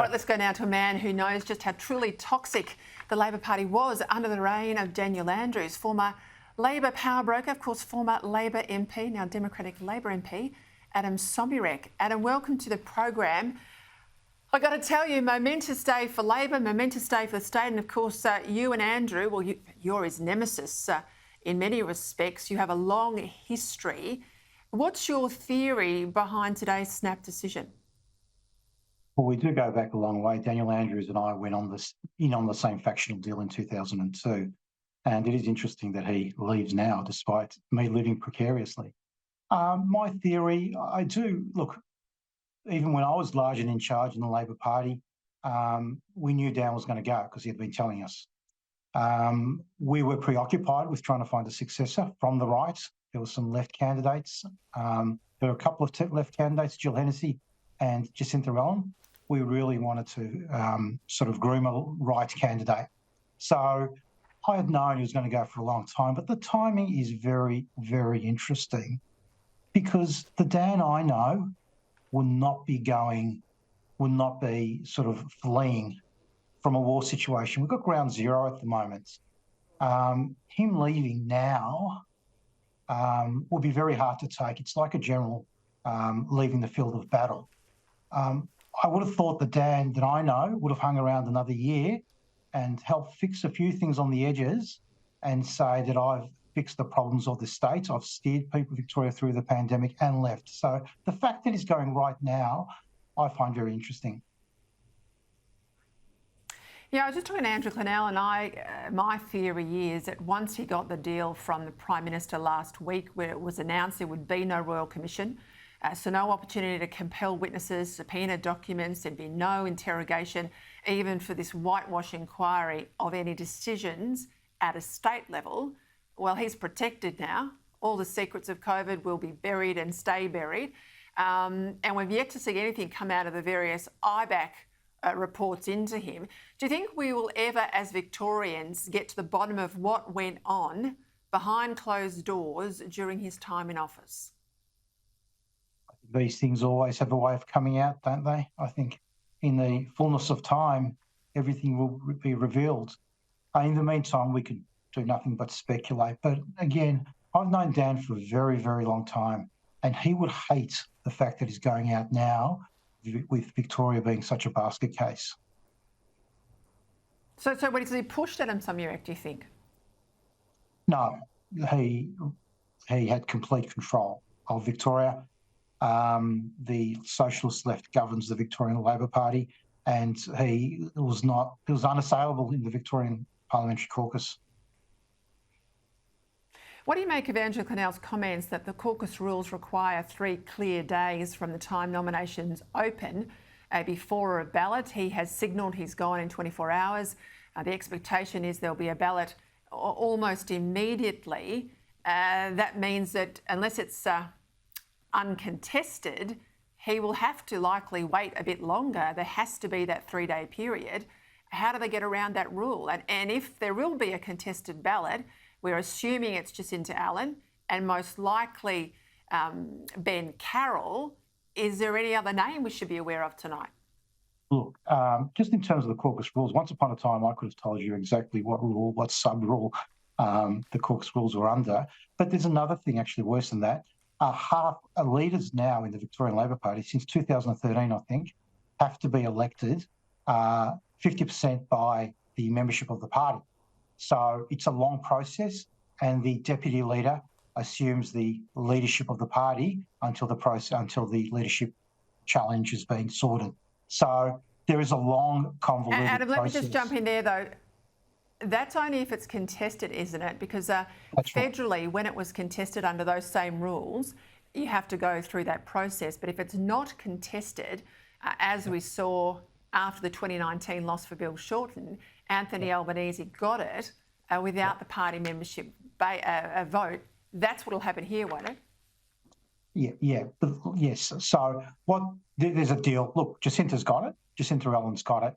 Right, let's go now to a man who knows just how truly toxic the Labor Party was under the reign of Daniel Andrews, former Labor power broker, of course, former Labor MP, now Democratic Labor MP, Adem Somyurek. Adem, welcome to the program. I got to tell you, momentous day for Labor, momentous day for the state, and of course, you and Andrew, well, you're his nemesis in many respects. You have a long history. What's your theory behind today's snap decision? Well, we do go back a long way. Daniel Andrews and I went on the same factional deal in 2002. And it is interesting that he leaves now, despite me living precariously. My theory, look, even when I was large and in charge in the Labor Party, we knew Dan was going to go because he had been telling us. We were preoccupied with trying to find a successor from the right. There were some left candidates. There were a couple of left candidates, Jill Hennessy and Jacinta Allen. We really wanted to sort of groom a right candidate. So I had known he was going to go for a long time, but the timing is very, very interesting because the Dan I know will not be sort of fleeing from a war situation. We've got ground zero at the moment. Him leaving now will be very hard to take. It's like a general leaving the field of battle. I would have thought the Dan that I know would have hung around another year and helped fix a few things on the edges and say that I've fixed the problems of the state. I've steered people, Victoria, through the pandemic and left. So the fact that he's going right now, I find very interesting. Yeah, I was just talking to Andrew Clennell, and my theory is that once he got the deal from the Prime Minister last week, where it was announced there would be no Royal Commission, so no opportunity to compel witnesses, subpoena documents, there'd be no interrogation, even for this whitewash inquiry of any decisions at a state level. Well, he's protected now. All the secrets of COVID will be buried and stay buried. And we've yet to see anything come out of the various IBAC reports into him. Do you think we will ever, as Victorians, get to the bottom of what went on behind closed doors during his time in office? These things always have a way of coming out, don't they? I think in the fullness of time, everything will be revealed. In the meantime, we could do nothing but speculate. But again, I've known Dan for a very, very long time, and he would hate the fact that he's going out now with Victoria being such a basket case. So what is he pushed Adem Somyurek, do you think? No, he had complete control of Victoria. The Socialist left governs the Victorian Labor Party, and he was unassailable in the Victorian Parliamentary Caucus. What do you make of Andrew Clennell's comments that the caucus rules require 3 clear days from the time nominations open before a ballot? He has signalled he's gone in 24 hours. The expectation is there'll be a ballot almost immediately. That means that unless it's uncontested, he will have to likely wait a bit longer. There has to be that 3-day period. How do they get around that rule? And if there will be a contested ballot, we're assuming it's Jacinta Allen and most likely Ben Carroll. Is there any other name we should be aware of tonight? Look, just in terms of the caucus rules, once upon a time I could have told you exactly what sub-rule the caucus rules were under. But there's another thing actually worse than that. Half leaders now in the Victorian Labor Party, since 2013, I think, have to be elected 50% by the membership of the party. So it's a long process, and the deputy leader assumes the leadership of the party until the leadership challenge has been sorted. So there is a long, convoluted Adem, let process. me just jump in there, though. That's only if it's contested, isn't it? Because federally, when it was contested under those same rules, you have to go through that process. But if it's not contested, as we saw after the 2019 loss for Bill Shorten, Anthony Albanese got it without the party membership vote. That's what will happen here, won't it? Yes. So there's a deal. Look, Jacinta's got it. Jacinta Allen's got it.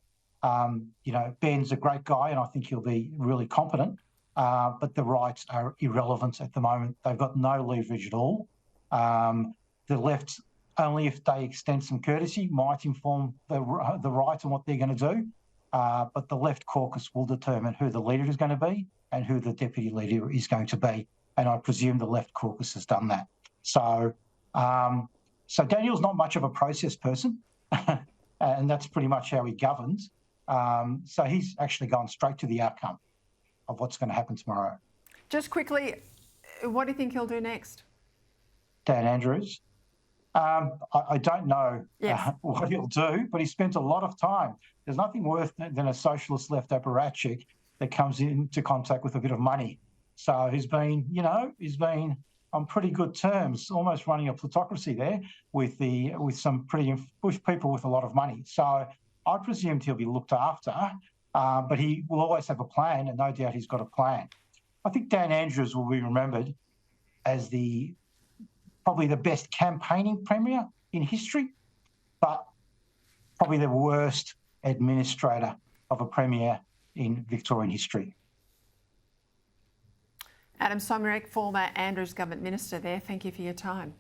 Ben's a great guy, and I think he'll be really competent. But the rights are irrelevant at the moment. They've got no leverage at all. The left only if they extend some courtesy, might inform the right on what they're going to do. But the left caucus will determine who the leader is going to be and who the deputy leader is going to be. And I presume the left caucus has done that. So, so Daniel's not much of a process person, and that's pretty much how he governs. So he's actually gone straight to the outcome of what's going to happen tomorrow. Just quickly, what do you think he'll do next? Dan Andrews. I don't know what he'll do, but he spent a lot of time. There's nothing worse than a socialist left apparatchik that comes into contact with a bit of money. So he's been on pretty good terms, almost running a plutocracy there with some with people with a lot of money. So I presumed he'll be looked after, but he will always have a plan, and no doubt he's got a plan. I think Dan Andrews will be remembered as probably the best campaigning premier in history, but probably the worst administrator of a premier in Victorian history. Adem Somyurek, former Andrews government minister there, thank you for your time.